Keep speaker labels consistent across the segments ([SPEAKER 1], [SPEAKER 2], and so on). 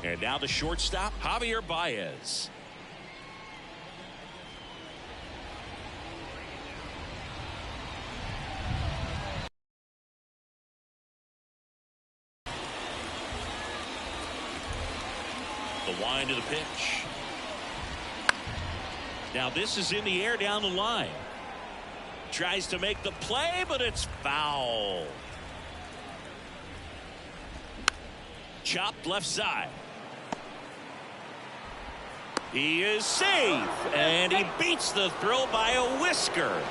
[SPEAKER 1] And now the shortstop, Javier Baez. The wind of the pitch. Now this is in the air down the line. Tries to make the play, but it's foul. Chopped left side. He is safe, and he beats the throw by a whisker.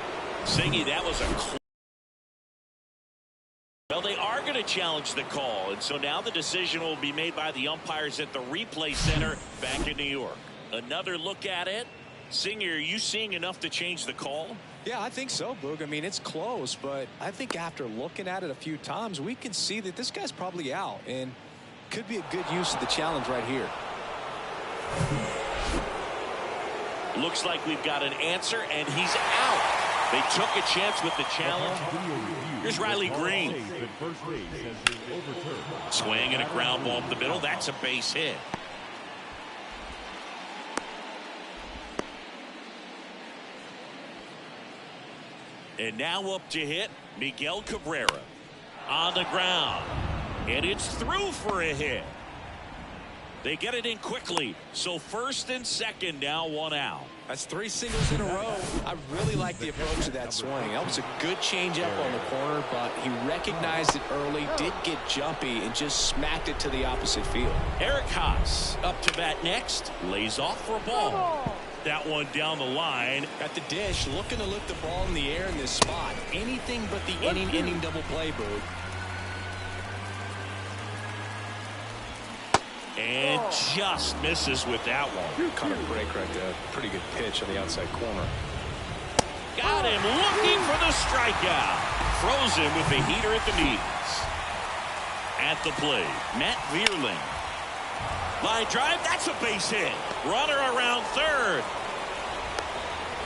[SPEAKER 1] Singy, that was a... Well, they are going to challenge the call, and so now the decision will be made by the umpires at the replay center back in New York. Another look at it. Singer, are you seeing enough to change the call?
[SPEAKER 2] Yeah, I think so, Boog. I mean, it's close, but I think after looking at it a few times, we can see that this guy's probably out, and could be a good use of the challenge right here.
[SPEAKER 1] Looks like we've got an answer, and he's out. They took a chance with the challenge. Here's Riley Green. Swing and a ground ball up the middle. That's a base hit. And now up to hit, Miguel Cabrera. On the ground. And it's through for a hit. They get it in quickly. So first and second, now one out.
[SPEAKER 2] That's 3 singles in a row. I really like the approach of that swing. That was a good changeup on the corner, but he recognized it early, did get jumpy, and just smacked it to the opposite field.
[SPEAKER 1] Eric Haas up to bat next. Lays off for a ball. That one down the line.
[SPEAKER 2] At the dish, looking to lift the ball in the air in this spot. Anything but the inning double play, Boog.
[SPEAKER 1] And just misses with that one.
[SPEAKER 2] Kind of break right there. Pretty good pitch on the outside corner.
[SPEAKER 1] Got him looking for the strikeout. Frozen with the heater at the knees. At the plate, Matt Vierling. Line drive, that's a base hit. Runner around third.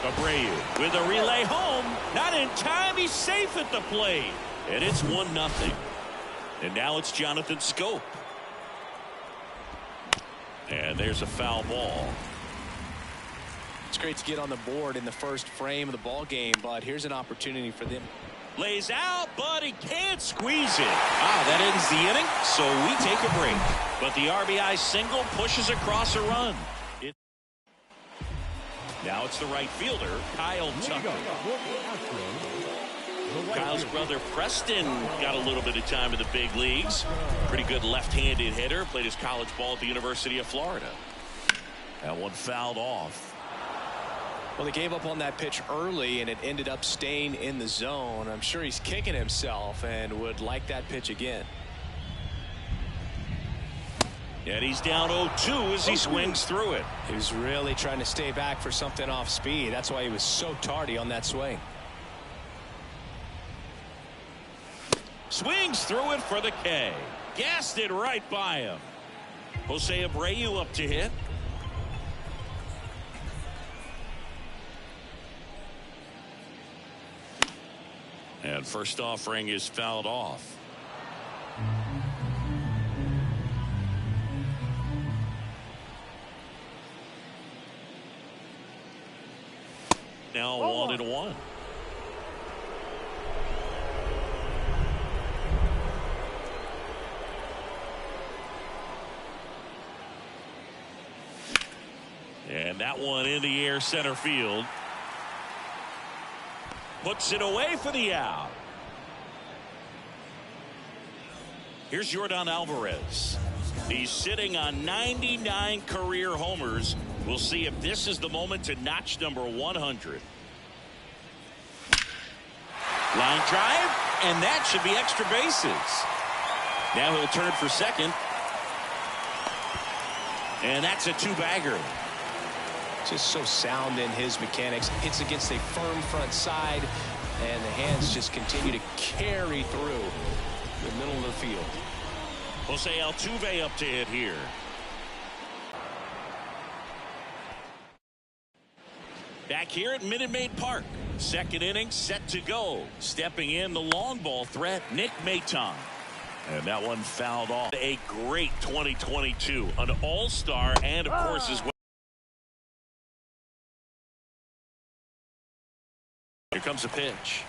[SPEAKER 1] Abreu with a relay home. Not in time, he's safe at the plate. And it's 1-0. And now it's Jonathan Scope. And there's a foul ball.
[SPEAKER 2] It's great to get on the board in the first frame of the ball game, but here's an opportunity for them.
[SPEAKER 1] Lays out, but he can't squeeze it. That ends the inning, so we take a break. But the RBI single pushes across a run. Now it's the right fielder, Kyle Tucker. Kyle's brother Preston got a little bit of time in the big leagues. Pretty good left-handed hitter. Played his college ball at the University of Florida. That one fouled off.
[SPEAKER 2] Well, he gave up on that pitch early, and it ended up staying in the zone. I'm sure he's kicking himself and would like that pitch again.
[SPEAKER 1] And he's down 0-2 as he swings through it.
[SPEAKER 2] He was really trying to stay back for something off speed. That's why he was so tardy on that swing.
[SPEAKER 1] Swings through it for the K. Gassed it right by him. Jose Abreu up to hit. And first offering is fouled off. Now 1-1. And that one in the air center field. Puts it away for the out. Here's Yordan Alvarez. He's sitting on 99 career homers. We'll see if this is the moment to notch number 100. Line drive, and that should be extra bases. Now he'll turn for second. And that's a 2-bagger.
[SPEAKER 2] Just so sound in his mechanics. Hits against a firm front side, and the hands just continue to carry through the middle of the field.
[SPEAKER 1] Jose Altuve up to hit here. Back here at Minute Maid Park. Second inning set to go. Stepping in the long ball threat, Nick Maton. And that one fouled off. A great 2022. An all-star and, of course, as well. Here comes a pitch.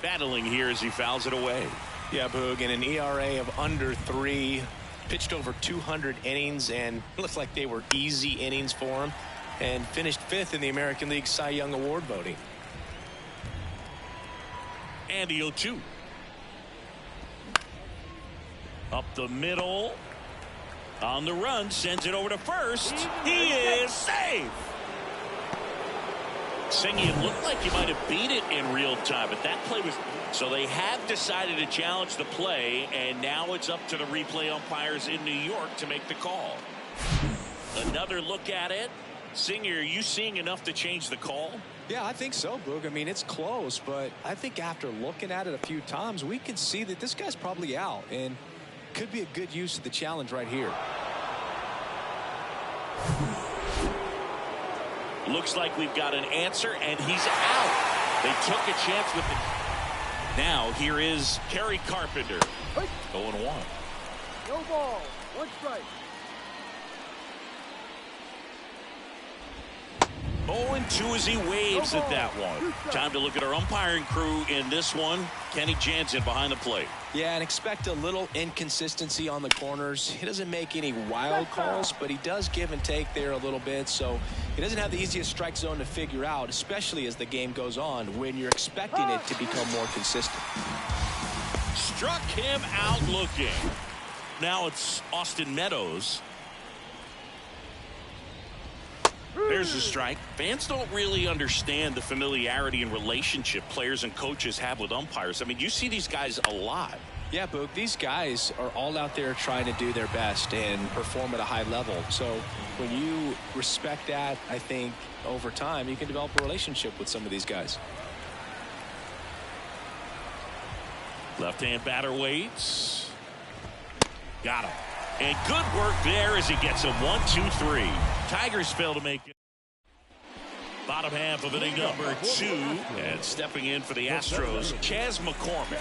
[SPEAKER 1] Battling here as he fouls it away.
[SPEAKER 2] Yeah, Boog, in an ERA of under 3, pitched over 200 innings, and looked like they were easy innings for him, and finished 5th in the American League Cy Young Award voting.
[SPEAKER 1] And the 0-2. Up the middle. On the run, sends it over to first. He is safe. Singy, looked like he might have beat it in real time, but that play was... So they have decided to challenge the play, and now it's up to the replay umpires in New York to make the call. Another look at it. Singer, are you seeing enough to change the call?
[SPEAKER 2] Yeah, I think so, Boog. I mean, it's close, but I think after looking at it a few times, we can see that this guy's probably out, and could be a good use of the challenge right here.
[SPEAKER 1] Looks like we've got an answer, and he's out. They took a chance with it. Now, here is Kerry Carpenter. 0-1.
[SPEAKER 3] No ball. 1 strike.
[SPEAKER 1] 0-2 as he waves at that one. Time to look at our umpiring crew in this one. Kenny Jansen behind the plate.
[SPEAKER 2] Yeah, and expect a little inconsistency on the corners. He doesn't make any wild calls, but he does give and take there a little bit. So he doesn't have the easiest strike zone to figure out, especially as the game goes on, when you're expecting it to become more consistent.
[SPEAKER 1] Struck him out looking. Now it's Austin Meadows. There's a strike. Fans don't really understand the familiarity and relationship players and coaches have with umpires. I mean, you see these guys a lot.
[SPEAKER 2] Yeah, Boog, these guys are all out there trying to do their best and perform at a high level. So when you respect that, I think over time you can develop a relationship with some of these guys.
[SPEAKER 1] Left-hand batter waits. Got him. And good work there as he gets him 1-2-3. Tigers fail to make it. Bottom half of inning number 2. And stepping in for the Astros, Chas McCormick.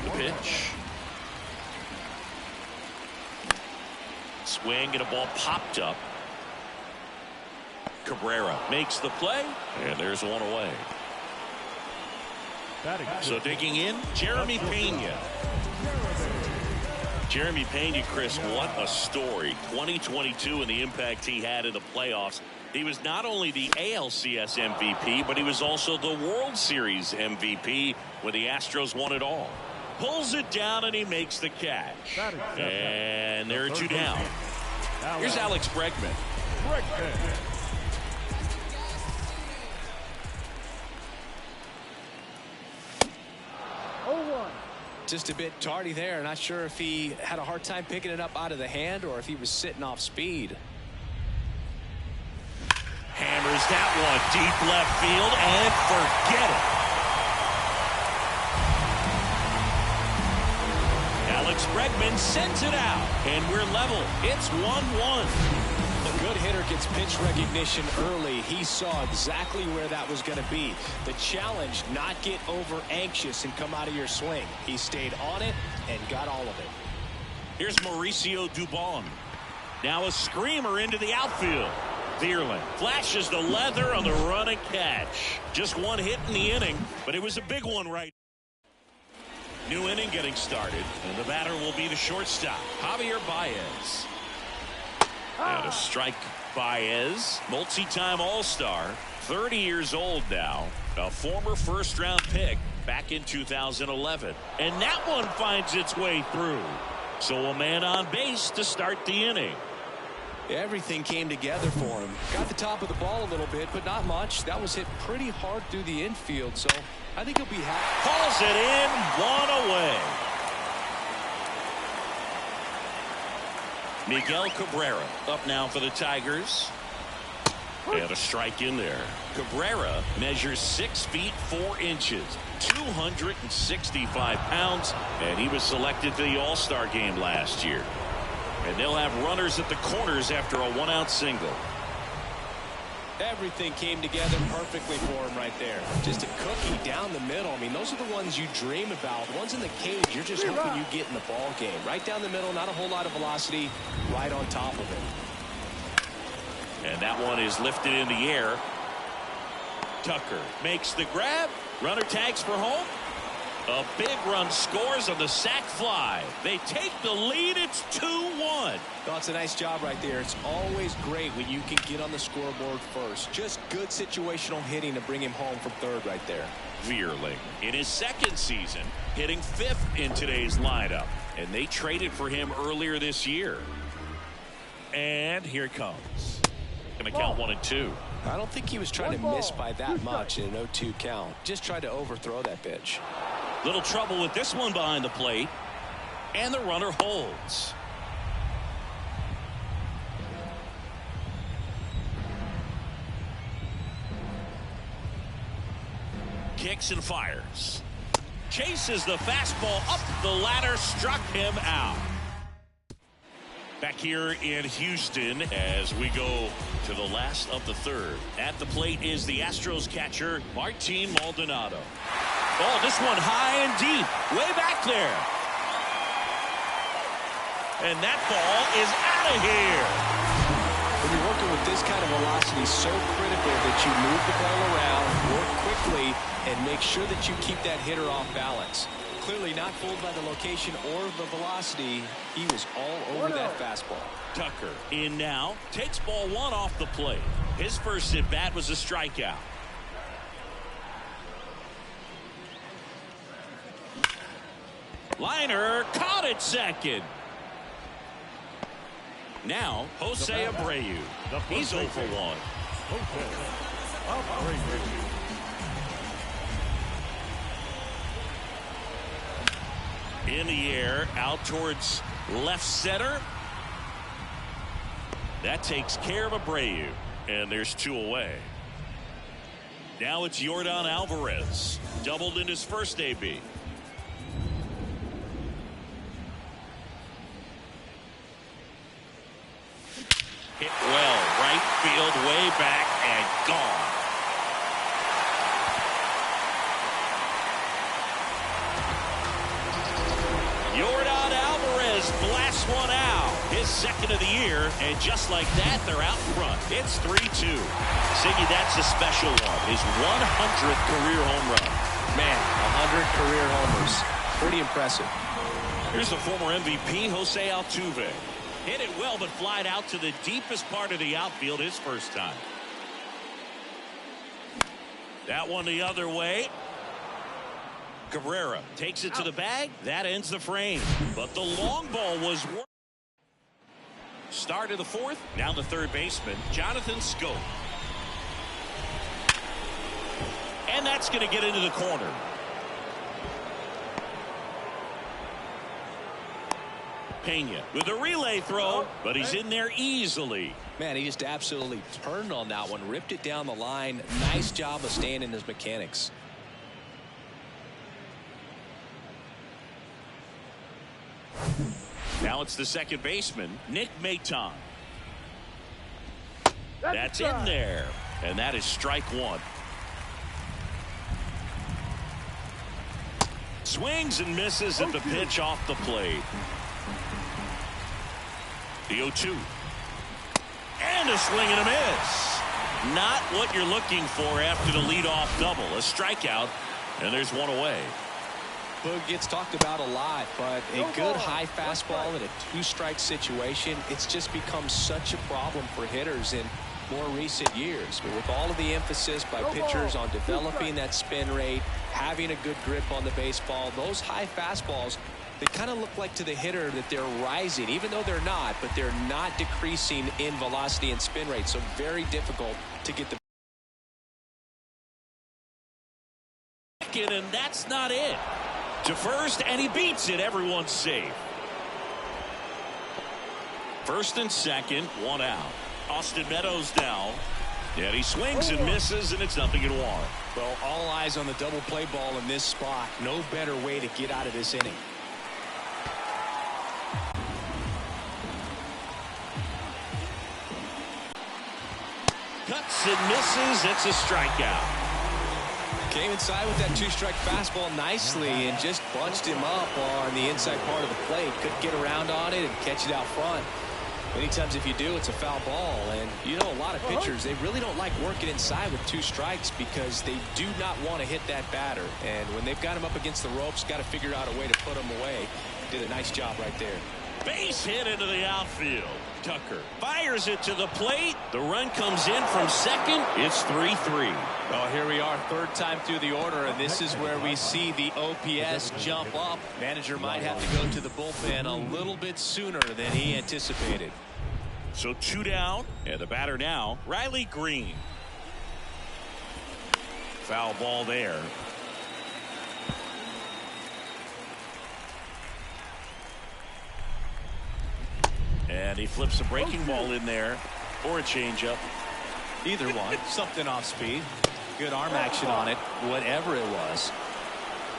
[SPEAKER 1] The pitch. Swing and a ball popped up. Cabrera makes the play. And there's one away. So digging in, Jeremy Pena. Jeremy Pena, Chris, what a story. 2022 and the impact he had in the playoffs. He was not only the ALCS MVP, but he was also the World Series MVP when the Astros won it all. Pulls it down and he makes the catch. And there are 2 down. Here's Alex Bregman.
[SPEAKER 2] Just a bit tardy there. Not sure if he had a hard time picking it up out of the hand or if he was sitting off speed.
[SPEAKER 1] Hammers that one deep left field and forget it. Alex Bregman sends it out and we're level. It's 1-1.
[SPEAKER 2] A good hitter gets pitch recognition early. He saw exactly where that was going to be. The challenge, not get over anxious and come out of your swing. He stayed on it and got all of it.
[SPEAKER 1] Here's Mauricio Dubon. Now a screamer into the outfield. Vierling flashes the leather on the run and catch. Just one hit in the inning, but it was a big one right. New inning getting started, and the batter will be the shortstop, Javier Baez. And a strike. Baez, multi-time All-Star, 30 years old now, a former first-round pick back in 2011. And that one finds its way through. So a man on base to start the inning.
[SPEAKER 2] Everything came together for him. Got the top of the ball a little bit, but not much. That was hit pretty hard through the infield, so I think he'll be happy.
[SPEAKER 1] Calls it in, one away. Miguel Cabrera up now for the Tigers. And a strike in there. Cabrera measures 6 feet 4 inches, 265 pounds, and he was selected for the All-Star game last year. And they'll have runners at the corners after a 1-out single.
[SPEAKER 2] Everything came together perfectly for him right there. Just a cookie down the middle. I mean, those are the ones you dream about. The ones in the cage, you're just hoping you get in the ball game. Right down the middle, not a whole lot of velocity, right on top of it.
[SPEAKER 1] And that one is lifted in the air. Tucker makes the grab. Runner tags for home. A big run scores on the sac fly. They take the lead. It's 2-1.
[SPEAKER 2] Well, it's a nice job right there. It's always great when you can get on the scoreboard first. Just good situational hitting to bring him home from third right there.
[SPEAKER 1] Vierling in his second season, hitting 5th in today's lineup. And they traded for him earlier this year. And here it comes. Going to count 1-2.
[SPEAKER 2] I don't think he was trying to miss by that much in an 0-2 count. Just tried to overthrow that pitch.
[SPEAKER 1] Little trouble with this one behind the plate. And the runner holds. Kicks and fires. Chases the fastball up the ladder. Struck him out. Back here in Houston as we go to the last of the third. At the plate is the Astros catcher, Martin Maldonado. Oh, this one high and deep. Way back there. And that ball is out of here.
[SPEAKER 2] When you're working with this kind of velocity, so critical that you move the ball around, work quickly, and make sure that you keep that hitter off balance. Clearly not fooled by the location or the velocity. He was all over that fastball.
[SPEAKER 1] Tucker in now. Takes ball one off the plate. His first at bat was a strikeout. Liner caught at second. Now Jose Abreu. He's 0 for 1. In the air, out towards left center. That takes care of Abreu. And there's 2 away. Now it's Yordan Alvarez. Doubled in his first AB. Hit well, right field, way back, and gone. Yordan Alvarez blasts one out. His second of the year, and just like that, they're out front. It's 3-2. Siggy, that's a special one. His 100th career home run.
[SPEAKER 2] Man, 100 career homers. Pretty impressive.
[SPEAKER 1] Here's the former MVP, Jose Altuve. Hit it well, but flied out to the deepest part of the outfield his first time. That one the other way. Cabrera takes it to the bag. That ends the frame. But the long ball was worth. Start of the fourth. Now the third baseman, Jonathan Scope. And that's going to get into the corner. Pena with a relay throw, but he's in there easily.
[SPEAKER 2] Man, he just absolutely turned on that one, ripped it down the line. Nice job of staying in his mechanics.
[SPEAKER 1] Now it's the second baseman, Nick Maton. That's in there, and that is strike one. Swings and misses at the pitch off the plate. The 0-2. And a swing and a miss. Not what you're looking for after the leadoff double. A strikeout, and there's one away.
[SPEAKER 2] Boog gets talked about a lot, but a good high fastball in a 2-strike situation, it's just become such a problem for hitters in more recent years. But with all of the emphasis by pitchers on developing that spin rate, having a good grip on the baseball, those high fastballs, they kind of look like to the hitter that they're rising, even though they're not, but they're not decreasing in velocity and spin rate. So very difficult to get the.
[SPEAKER 1] And that's not it. To first, and he beats it. Everyone's safe. First and second, one out. Austin Meadows now. And he swings and misses, and it's 0-1.
[SPEAKER 2] Well, all eyes on the double play ball in this spot. No better way to get out of this inning.
[SPEAKER 1] Cuts and misses. It's a strikeout.
[SPEAKER 2] Came inside with that two-strike fastball nicely and just bunched him up on the inside part of the plate. Couldn't get around on it and catch it out front. Many times if you do, it's a foul ball. And you know, a lot of pitchers, they really don't like working inside with two strikes because they do not want to hit that batter. And when they've got him up against the ropes, got to figure out a way to put him away. Did a nice job right there.
[SPEAKER 1] Base hit into the outfield. Tucker fires it to the plate. The run comes in from second. It's 3-3.
[SPEAKER 2] Well, here we are, third time through the order, and this is where we see the OPS jump up. Manager might have to go to the bullpen a little bit sooner than he anticipated.
[SPEAKER 1] So 2 down, and the batter now, Riley Green. Foul ball there. And he flips a breaking ball in there or a changeup.
[SPEAKER 2] Either one, something off speed. Good arm action on it, whatever it was.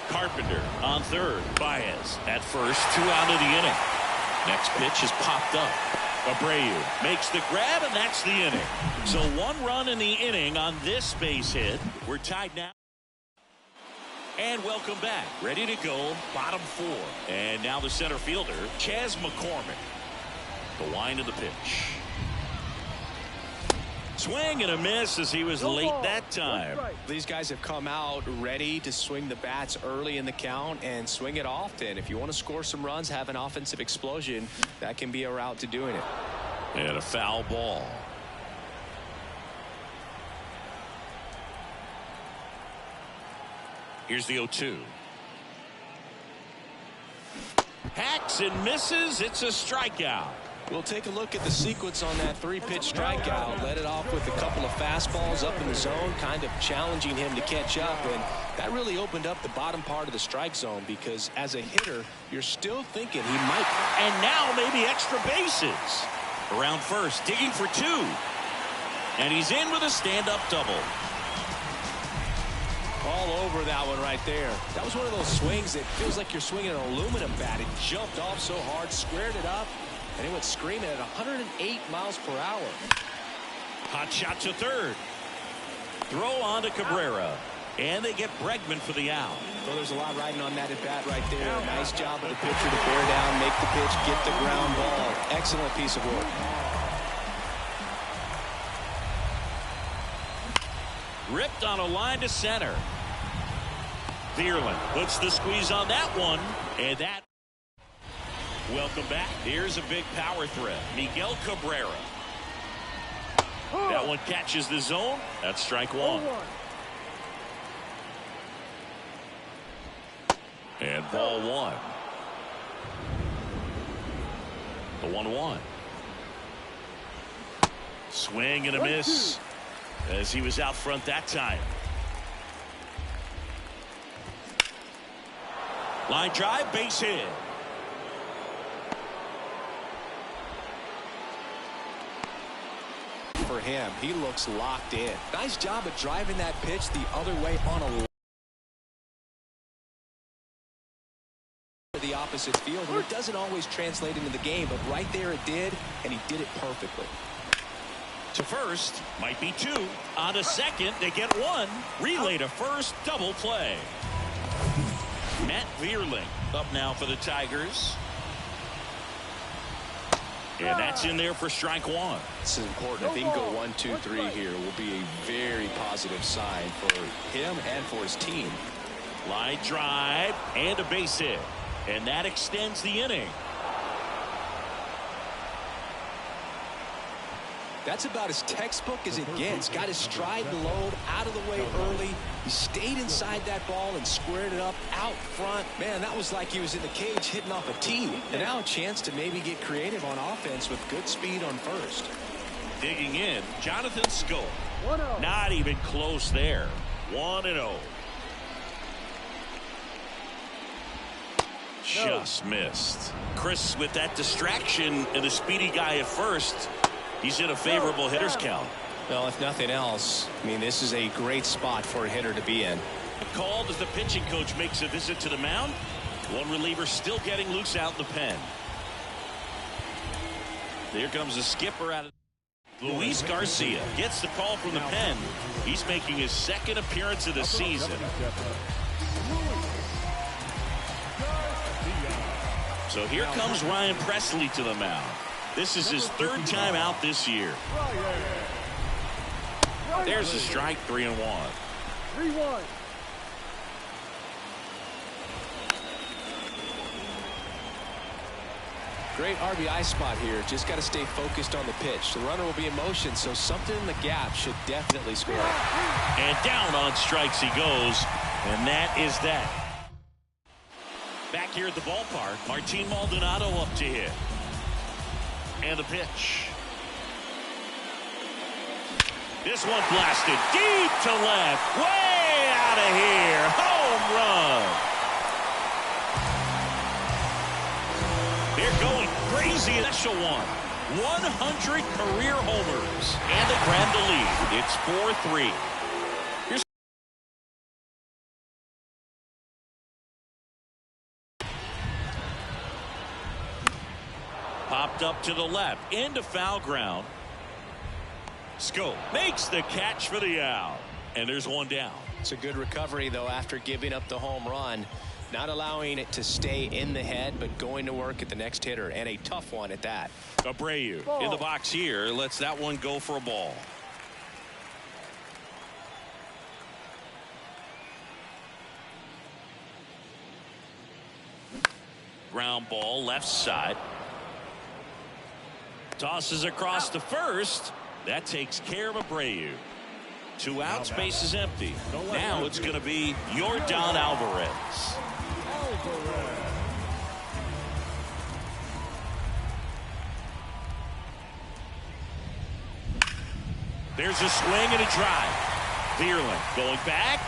[SPEAKER 1] Carpenter on third. Baez at first. 2 out of the inning. Next pitch is popped up. Abreu makes the grab, and that's the inning. So 1 run in the inning on this base hit. We're tied now. And welcome back. Ready to go. Bottom 4. And now the center fielder, Chas McCormick. The wind of the pitch. Swing and a miss as he was late that time.
[SPEAKER 2] These guys have come out ready to swing the bats early in the count and swing it often. If you want to score some runs, have an offensive explosion, that can be a route to doing it.
[SPEAKER 1] And a foul ball. Here's the 0-2. Hacks and misses. It's a strikeout.
[SPEAKER 2] We'll take a look at the sequence on that 3-pitch strikeout. Led it off with a couple of fastballs up in the zone, kind of challenging him to catch up. And that really opened up the bottom part of the strike zone because as a hitter, you're still thinking he might.
[SPEAKER 1] And now maybe extra bases. Around first, digging for 2. And he's in with a stand-up double.
[SPEAKER 2] All over that one right there. That was one of those swings that feels like you're swinging an aluminum bat. It jumped off so hard, squared it up, and he went screaming at 108 miles per hour.
[SPEAKER 1] Hot shot to third. Throw on to Cabrera. And they get Bregman for the out.
[SPEAKER 2] Well, there's a lot riding on that at bat right there. Nice job of the pitcher to bear down, make the pitch, get the ground ball. Excellent piece of work.
[SPEAKER 1] Ripped on a line to center. Vierling puts the squeeze on that one. And that. Welcome back. Here's a big power threat. Miguel Cabrera. That one catches the zone. That's strike 1. And ball 1. The 1-1. Swing and a miss as he was out front that time. Line drive, base hit.
[SPEAKER 2] For him, he looks locked in. Nice job of driving that pitch the other way on the opposite field. And it doesn't always translate into the game, but right there it did, and he did it perfectly.
[SPEAKER 1] To first, might be 2. On to second, they get 1. Relay to first, double play. Matt Vierling up now for the Tigers. And that's in there for strike 1.
[SPEAKER 2] This is important. If he can go 1, 2, 3 here, will be a very positive sign for him and for his team.
[SPEAKER 1] Line drive and a base hit. And that extends the inning.
[SPEAKER 2] That's about as textbook as it gets. Got his stride and load out of the way early. He stayed inside that ball and squared it up out front. Man, that was like he was in the cage hitting off a tee. And now a chance to maybe get creative on offense with good speed on first.
[SPEAKER 1] Digging in, Jonathan Schoop. Not even close there. 1-0. Just missed. Chris with that distraction and the speedy guy at first. He's in a favorable hitter's count.
[SPEAKER 2] Well, if nothing else, I mean, this is a great spot for a hitter to be in.
[SPEAKER 1] Called as the pitching coach makes a visit to the mound. One reliever still getting loose out in the pen. Here comes the skipper out of. Luis Garcia gets the call from the pen. He's making his second appearance of the season. So here comes Ryan Presley to the mound. This is his third time out this year. There's a strike, 3-1.
[SPEAKER 3] 3-1.
[SPEAKER 2] Great RBI spot here. Just got to stay focused on the pitch. The runner will be in motion, so something in the gap should definitely score.
[SPEAKER 1] And down on strikes he goes, and that is that. Back here at the ballpark, Martin Maldonado up to hit. And the pitch. This one blasted deep to left. Way out of here. Home run. They're going crazy. Special one. 100 career homers. And they grab the lead. It's 4-3. Here's popped up to the left. Into foul ground. Scope makes the catch for the out. And there's one down.
[SPEAKER 2] It's a good recovery, though, after giving up the home run. Not allowing it to stay in the head, but going to work at the next hitter, and a tough one at that.
[SPEAKER 1] Abreu in the box here lets that one go for a ball. Ground ball left side. Tosses across to first. That takes care of Abreu. 2 outs, base is empty. Now it's going to be Yordan Alvarez. There's a swing and a drive. Vierling going back.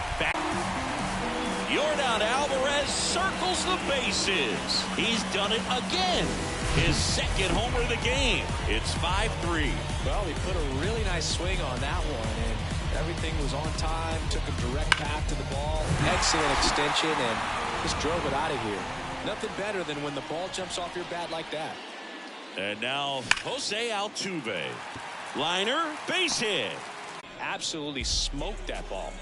[SPEAKER 1] Yordan Alvarez circles the bases. He's done it again. His second homer of the game. It's 5-3.
[SPEAKER 2] Well, he put a really nice swing on that one, and everything was on time. Took a direct path to the ball. Excellent extension, and just drove it out of here. Nothing better than when the ball jumps off your bat like that.
[SPEAKER 1] And now Jose Altuve. Liner, base hit.
[SPEAKER 2] Absolutely smoked that ball.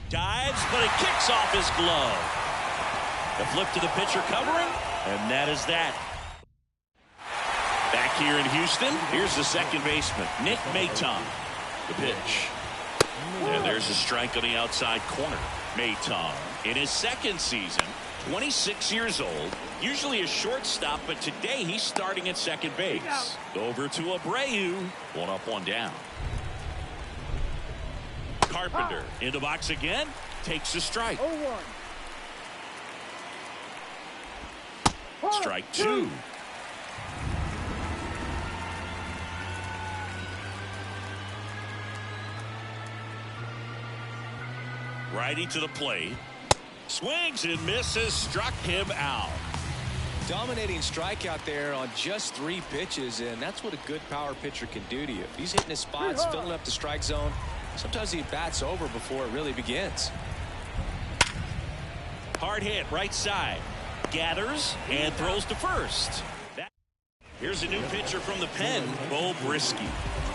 [SPEAKER 1] Dives, but it kicks off his glove. The flip to the pitcher covering, and that is that. Back here in Houston, here's the second baseman, Nick Maton. The pitch. And there's a strike on the outside corner. Maton, in his second season, 26 years old, usually a shortstop, but today he's starting at second base. Over to Abreu, 1 up, 1 down. Carpenter in the box again, takes a strike.
[SPEAKER 3] 0-1.
[SPEAKER 1] Strike 2. Righty to the plate. Swings and misses. Struck him out.
[SPEAKER 2] Dominating strikeout there on just 3 pitches, and that's what a good power pitcher can do to you. He's hitting his spots, filling up the strike zone. Sometimes he bats over before it really begins.
[SPEAKER 1] Hard hit right side. Gathers and throws to first. Here's a new pitcher from the pen, Bo Brisky.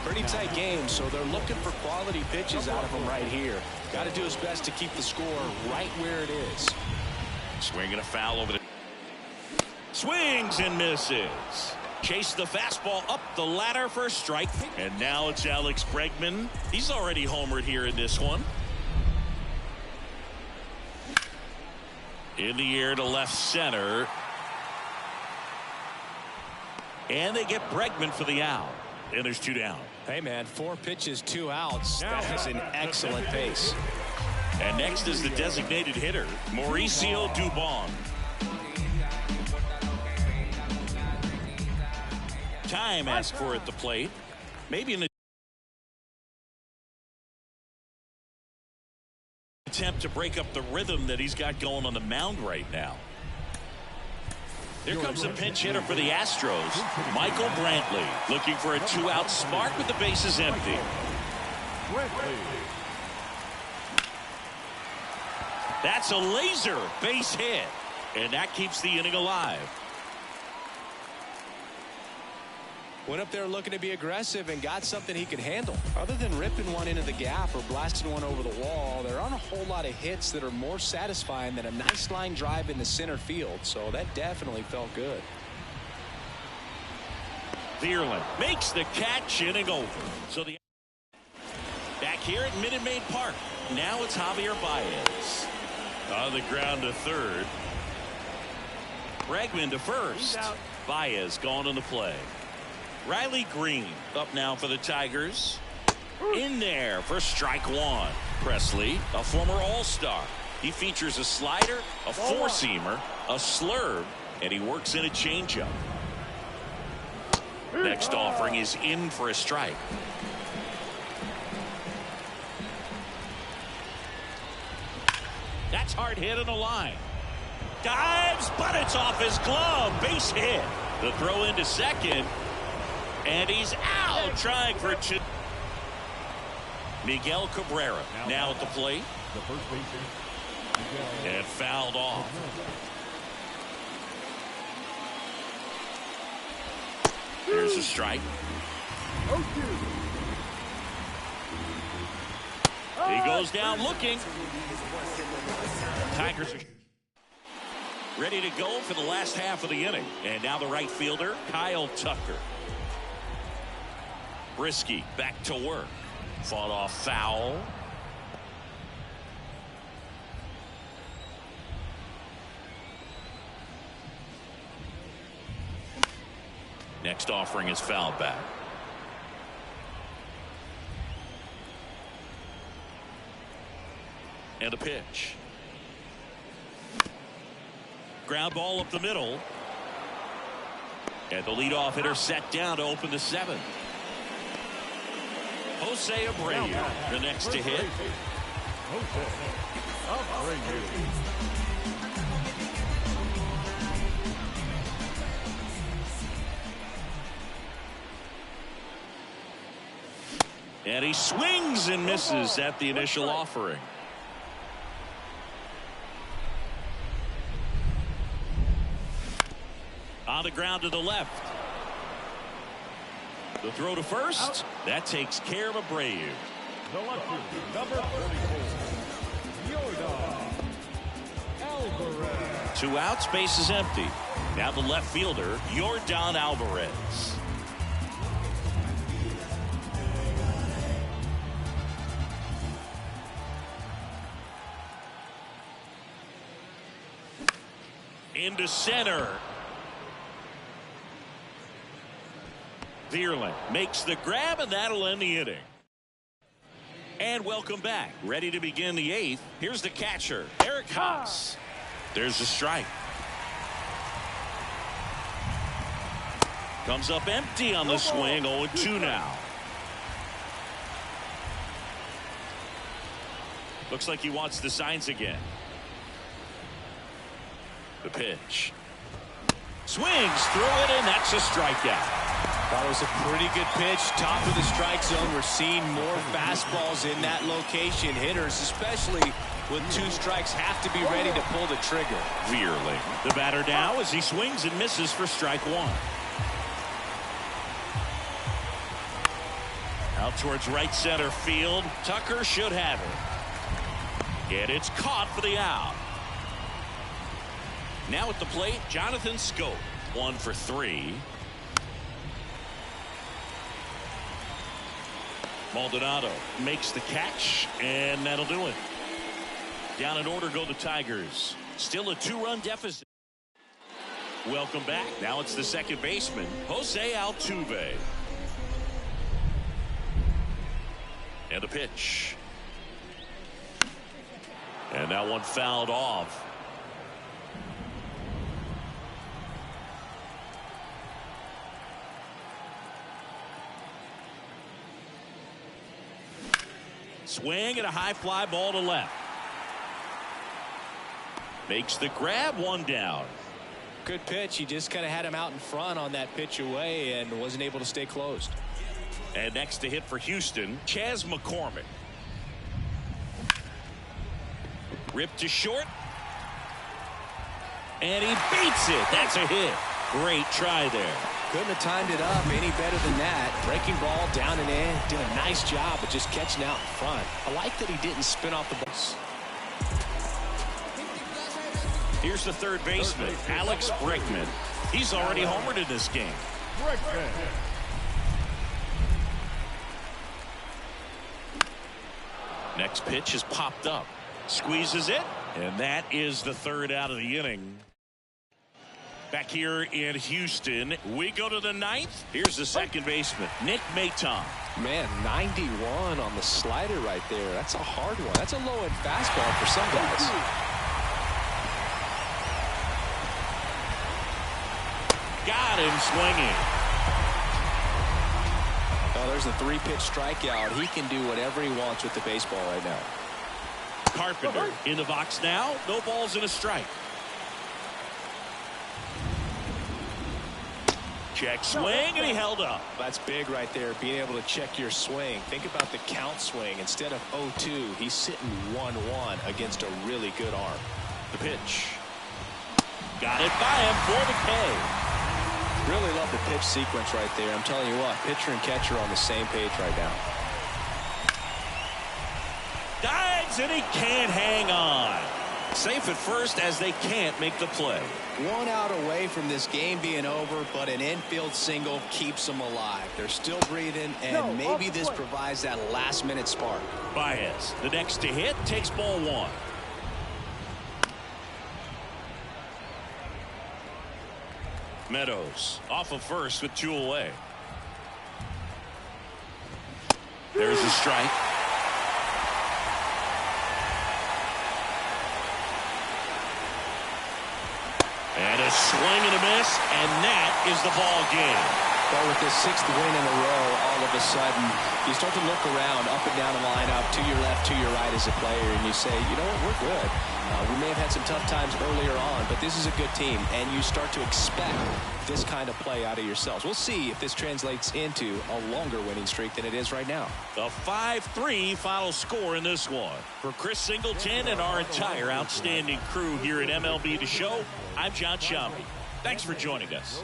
[SPEAKER 2] Pretty tight game, so they're looking for quality pitches out of him right here. Got to do his best to keep the score right where it is.
[SPEAKER 1] Swinging a foul over the. Swings and misses. Chase the fastball up the ladder for a strike. And now it's Alex Bregman. He's already homered here in this one. In the air to left center. And they get Bregman for the out. And there's 2 down.
[SPEAKER 2] Hey, man, 4 pitches, 2 outs. That is an excellent pace.
[SPEAKER 1] And next is the designated hitter, Mauricio Dubon. Time asked for at the plate. Maybe in the attempt to break up the rhythm that he's got going on the mound right now. Here comes the pinch hitter for the Astros, Michael Brantley, looking for a 2-out spark with the bases empty. That's a laser base hit, and that keeps the inning alive.
[SPEAKER 2] Went up there looking to be aggressive and got something he could handle. Other than ripping one into the gap or blasting one over the wall, there aren't a whole lot of hits that are more satisfying than a nice line drive in the center field. So that definitely felt good.
[SPEAKER 1] Vierling makes the catch, inning over. So the back here at Minute Maid Park. Now it's Javier Baez. On the ground to third. Bregman to first. Baez gone in the play. Riley Green up now for the Tigers. In there for strike one. Presley, a former All-Star. He features a slider, a four-seamer, a slurve, and he works in a changeup. Next offering is in for a strike. That's hard hit on the line. Dives, but it's off his glove. Base hit. The throw into second. And he's out trying for two. Miguel Cabrera now at the plate.
[SPEAKER 3] The first baseman.
[SPEAKER 1] And fouled off. There's a strike. He goes down looking. Tigers are ready to go for the last half of the inning. And now the right fielder, Kyle Tucker. Brisky back to work. Fought off foul. Next offering is fouled back. And a pitch. Ground ball up the middle. And the leadoff hitter set down to open the seventh. Jose Abreu, the next to hit. And he swings and misses at the initial offering. On the ground to the left. The throw to first. That takes care of Abreu.
[SPEAKER 3] The lefty, number 34, Yordan Alvarez.
[SPEAKER 1] 2 outs, base is empty. Now the left fielder, Yordan Alvarez. Into center. Vierling makes the grab, and that'll end the inning. And welcome back. Ready to begin the 8th. Here's the catcher, Eric Haas. There's a strike. Comes up empty on the swing. 0-2 now. Looks like he wants the signs again. The pitch. Swings through it, and that's a strikeout.
[SPEAKER 2] That was a pretty good pitch. Top of the strike zone. We're seeing more fastballs in that location. Hitters, especially with 2 strikes, have to be ready to pull the trigger.
[SPEAKER 1] Vierling, the batter now as he swings and misses for strike one. Out towards right center field. Tucker should have it. And it's caught for the out. Now at the plate, Jonathan Scope. 1 for 3. Maldonado makes the catch, and that'll do it. Down in order go the Tigers. Still a 2-run deficit. Welcome back. Now it's the second baseman, Jose Altuve. And a pitch. And that one fouled off. Swing and a high fly ball to left. Makes the grab, 1 down.
[SPEAKER 2] Good pitch. He just kind of had him out in front on that pitch away and wasn't able to stay closed.
[SPEAKER 1] And next to hit for Houston, Chas McCormick. Ripped to short. And he beats it. That's a hit. Great try there.
[SPEAKER 2] Couldn't have timed it up any better than that. Breaking ball down and in. Did a nice job of just catching out in front. I like that he didn't spin off the ball.
[SPEAKER 1] Here's the third baseman, Alex Brickman. He's already homered in this game. Next pitch is popped up. Squeezes it, and that is the third out of the inning. Back here in Houston, we go to the ninth. Here's the second baseman, Nick Maton.
[SPEAKER 2] Man, 91 on the slider right there. That's a hard one. That's a low-end fastball for some guys.
[SPEAKER 1] Got him swinging.
[SPEAKER 2] Oh, there's a three-pitch strikeout. He can do whatever he wants with the baseball right now.
[SPEAKER 1] Carpenter in the box now. No balls and a strike. Check swing, and he held up.
[SPEAKER 2] That's big right there, being able to check your swing. Think about the count swing. Instead of 0-2, he's sitting 1-1 against a really good arm.
[SPEAKER 1] The pitch. Got it by him for the K.
[SPEAKER 2] Really love the pitch sequence right there. I'm telling you what, pitcher and catcher on the same page right now.
[SPEAKER 1] Dives, and he can't hang on. Safe at first as they can't make the play.
[SPEAKER 2] 1 out away from this game being over, but an infield single keeps them alive. They're still breathing, and maybe this provides that last-minute spark.
[SPEAKER 1] Baez, the next to hit, takes ball one. Meadows off of first with 2 away. There's a strike. And a swing and a miss, and that is the ball game.
[SPEAKER 2] Well, with this 6th win in a row, all of a sudden, you start to look around up and down the lineup, to your left, to your right as a player, and you say, you know what, we're good. We may have had some tough times earlier on, but this is a good team, and you start to expect this kind of play out of yourselves. We'll see if this translates into a longer winning streak than it is right now.
[SPEAKER 1] A 5-3 final score in this one. For Chris Singleton and our entire outstanding crew here at MLB The Show, I'm John Shambi. Thanks for joining us.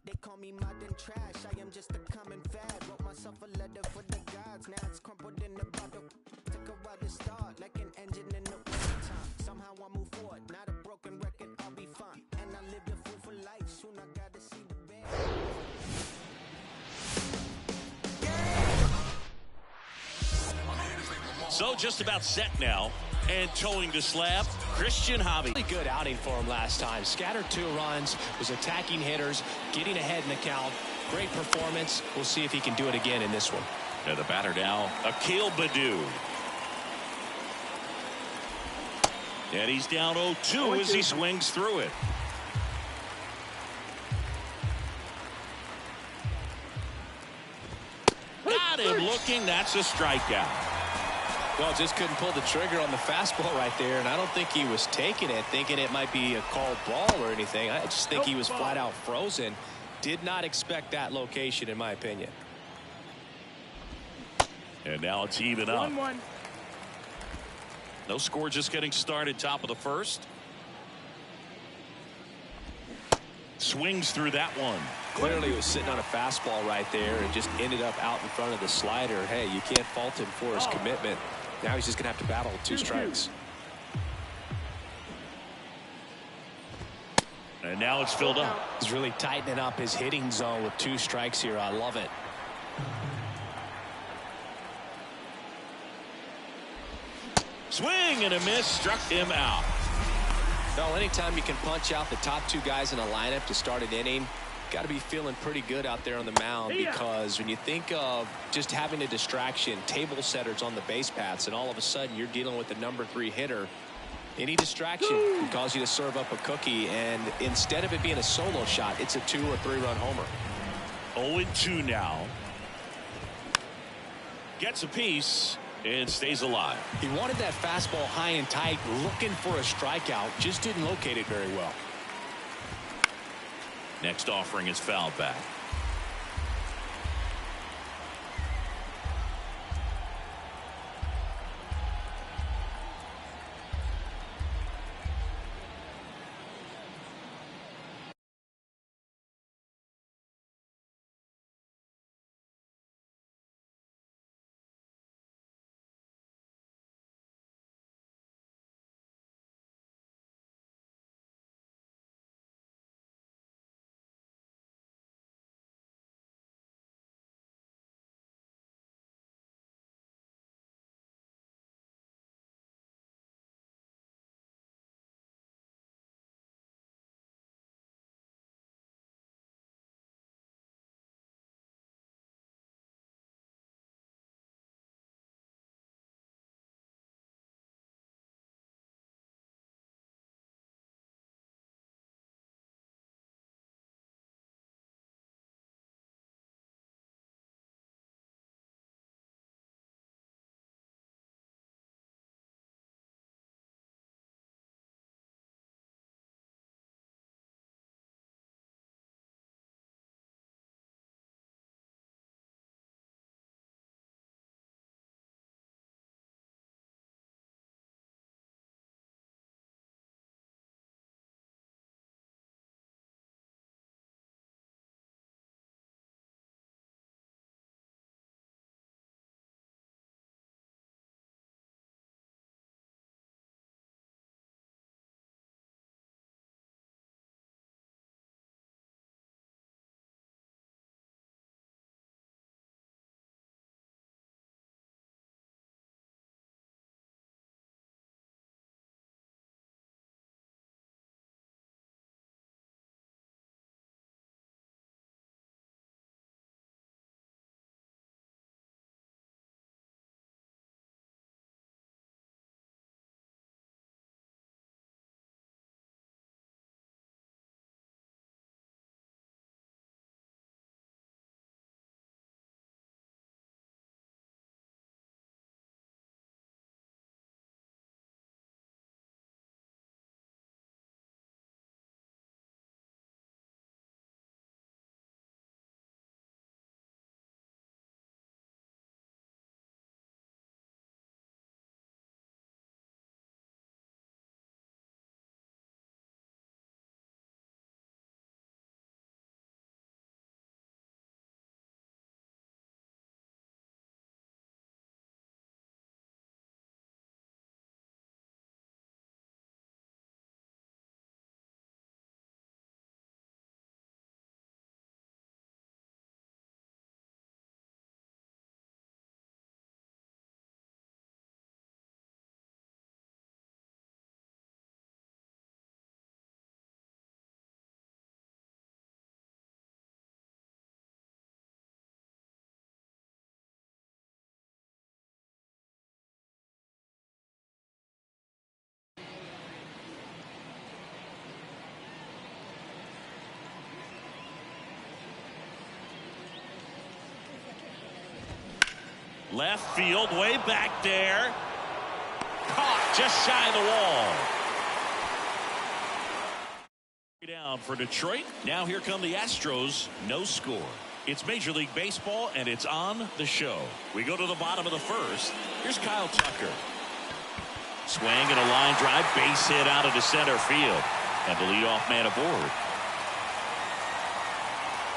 [SPEAKER 4] They call me modern trash. I am just a common fad. Wrote myself a letter for the gods. Now it's crumpled in the bottle. Took a while to start, like an engine in the wintertime. Somehow I move forward, not a broken record. I'll be fine. And I lived a fool for life. Soon I gotta see the best.
[SPEAKER 1] So just about set now, and towing the slab, Christian Hobby.
[SPEAKER 2] Really good outing for him last time. Scattered 2 runs, was attacking hitters, getting ahead in the count. Great performance. We'll see if he can do it again in this one.
[SPEAKER 1] And the batter now, Akil Baddoo. And he's down 0-2 as he swings through it. Got him looking. That's a strikeout.
[SPEAKER 2] Well, just couldn't pull the trigger on the fastball right there, and I don't think he was taking it, thinking it might be a called ball or anything. I just think he was flat out frozen. Did not expect that location, in my opinion.
[SPEAKER 1] And now it's even up. 1-1. No score, just getting started, top of the first. Swings through that one.
[SPEAKER 2] Clearly it was sitting on a fastball right there and just ended up out in front of the slider. Hey, you can't fault him for his commitment. Now he's just going to have to battle with 2 strikes.
[SPEAKER 1] And now it's filled up.
[SPEAKER 2] He's really tightening up his hitting zone with 2 strikes here. I love it.
[SPEAKER 1] Swing and a miss, struck him out.
[SPEAKER 2] Well, anytime you can punch out the top 2 guys in a lineup to start an inning, got to be feeling pretty good out there on the mound, because when you think of just having a distraction, table setters on the base paths, and all of a sudden you're dealing with the number 3 hitter, any distraction can cause you to serve up a cookie, and instead of it being a solo shot, it's a 2 or 3 run homer.
[SPEAKER 1] 0-2 now. Gets a piece and stays alive.
[SPEAKER 2] He wanted that fastball high and tight, looking for a strikeout, just didn't locate it very well.
[SPEAKER 1] Next offering is fouled back. Left field, way back there. Caught just shy of the wall. Down for Detroit. Now here come the Astros. No score. It's Major League Baseball, and it's on the show. We go to the bottom of the first. Here's Kyle Tucker. Swing and a line drive, base hit out into center field. And the leadoff man aboard.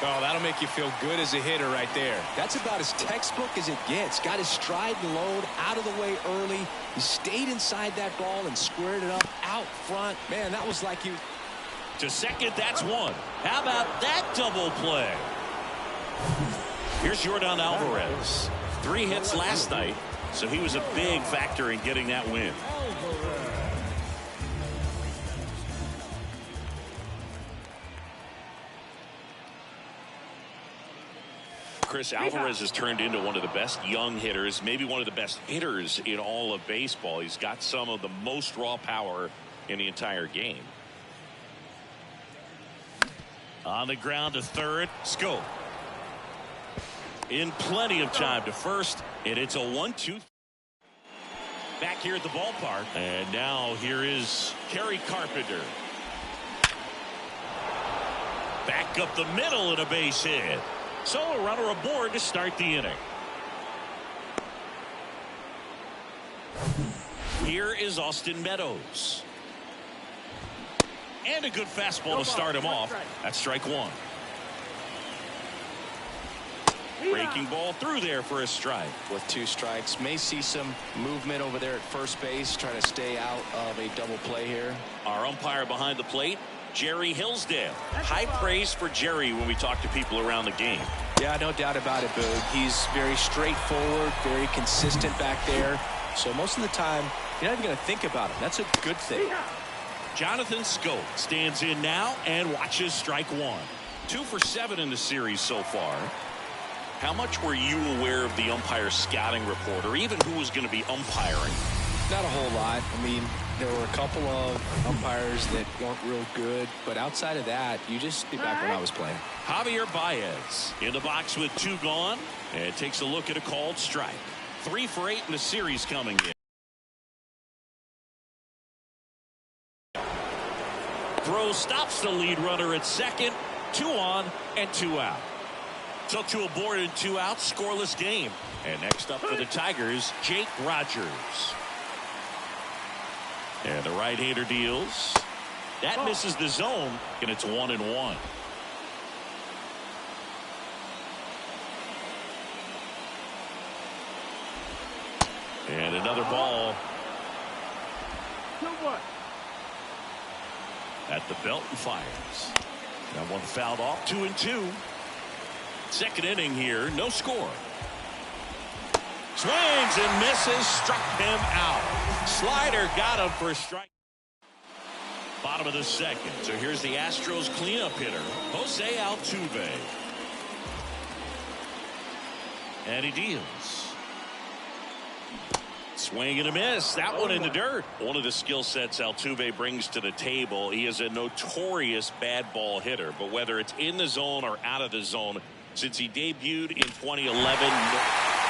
[SPEAKER 2] Oh, that'll make you feel good as a hitter right there. That's about as textbook as it gets. Got his stride and load out of the way early. He stayed inside that ball and squared it up out front. Man, that was like you.
[SPEAKER 1] To second, that's one. How about that double play? Here's Yordan Alvarez. 3 hits last night, so he was a big factor in getting that win. Chris, Alvarez has turned into one of the best young hitters, maybe one of the best hitters in all of baseball. He's got some of the most raw power in the entire game. On the ground to third, Scope. In plenty of time to first, and it's a 1-2. Back here at the ballpark, and now here is Kerry Carpenter. Back up the middle and a base hit. So a runner aboard to start the inning. Here is Austin Meadows. And a good fastball to start him off. That's strike one. Breaking ball through there for a strike.
[SPEAKER 2] With 2 strikes, may see some movement over there at first base, trying to stay out of a double play here.
[SPEAKER 1] Our umpire behind the plate, Jerry Hillsdale. High praise for Jerry when we talk to people around the game.
[SPEAKER 2] Yeah, no doubt about it, Boog. He's very straightforward, very consistent back there. So most of the time, you're not even going to think about him. That's a good thing.
[SPEAKER 1] Jonathan Scope stands in now and watches strike one. 2 for 7 in the series so far. How much were you aware of the umpire scouting report, or even who was going to be umpiring?
[SPEAKER 2] Not a whole lot. I mean, there were a couple of umpires that weren't real good, but outside of that, you just be back when I was playing.
[SPEAKER 1] Javier Baez in the box with 2 gone, and takes a look at a called strike. 3 for 8 in the series coming in. Throw stops the lead runner at second. 2 on and 2 out. So 2 aboard and 2 out, scoreless game. And next up for the Tigers, Jake Rogers. And the right-hander deals. That misses the zone, and it's 1-1. And another ball. At the belt and fires. That one fouled off. 2-2. Second inning here, no score. Swings and misses, struck him out. Slider got him for a strike. Bottom of the second. So here's the Astros cleanup hitter, Jose Altuve. And he deals. Swing and a miss. That one in the dirt. One of the skill sets Altuve brings to the table. He is a notorious bad ball hitter, but whether it's in the zone or out of the zone, since he debuted in 2011.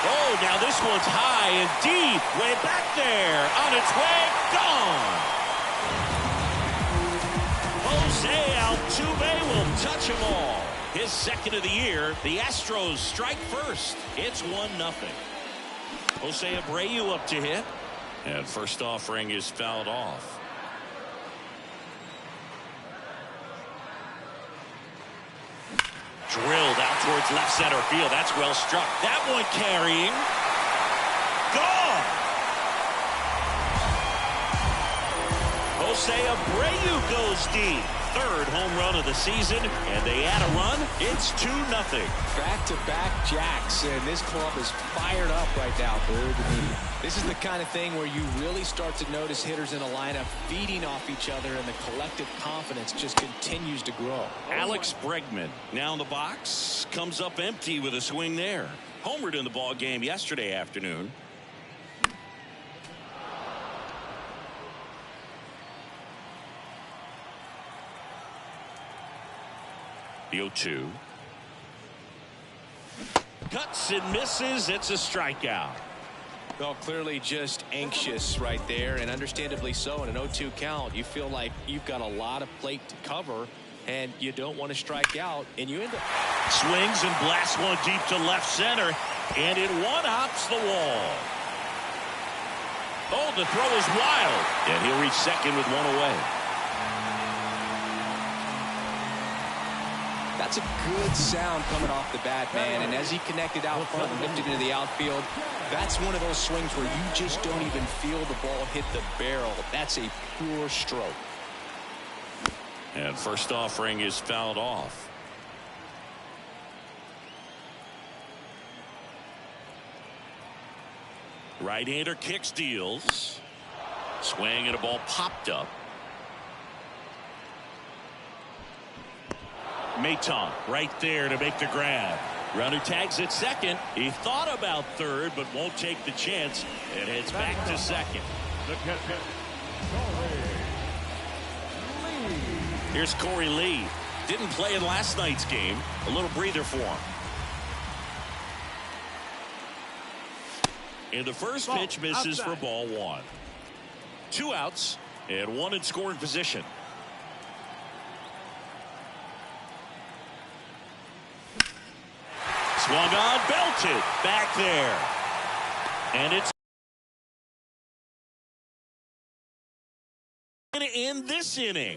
[SPEAKER 1] Oh, now this one's high and deep. Way back there. On its way. Gone. Jose Altuve will touch them all. His second of the year. The Astros strike first. It's 1-0. Jose Abreu up to hit. And first offering is fouled off. Drilled out towards left center field. That's well struck. That one carrying. Gone. Jose Abreu goes deep. 3rd home run of the season, and they add a run. It's 2-0.
[SPEAKER 2] Back-to-back jacks, and this club is fired up right now, Bird. This is the kind of thing where you really start to notice hitters in a lineup feeding off each other, and the collective confidence just continues to grow.
[SPEAKER 1] Alex Bregman now in the box, comes up empty with a swing there. Homered in the ball game yesterday afternoon. The 0-2. Cuts and misses. It's a strikeout.
[SPEAKER 2] Well, clearly just anxious right there, and understandably so. In an 0-2 count, you feel like you've got a lot of plate to cover, and you don't want to strike out, and you end up.
[SPEAKER 1] Swings and blasts one deep to left center, and it one-hops the wall. Oh, the throw is wild, and he'll reach second with 1 away.
[SPEAKER 2] That's a good sound coming off the bat, man. And as he connected out front and lifted into the outfield, that's one of those swings where you just don't even feel the ball hit the barrel. That's a pure stroke.
[SPEAKER 1] And first offering is fouled off. Right-hander kicks, deals. Swing and a ball popped up. Maton right there to make the grab. Runner tags at second. He thought about third, but won't take the chance and heads back to second.
[SPEAKER 3] The catcher,
[SPEAKER 1] Here's Corey Lee. Didn't play in last night's game. A little breather for him. And the first pitch misses for ball one. 2 outs and 1 in scoring position. Swung on, belted back there. And it's going to end this inning.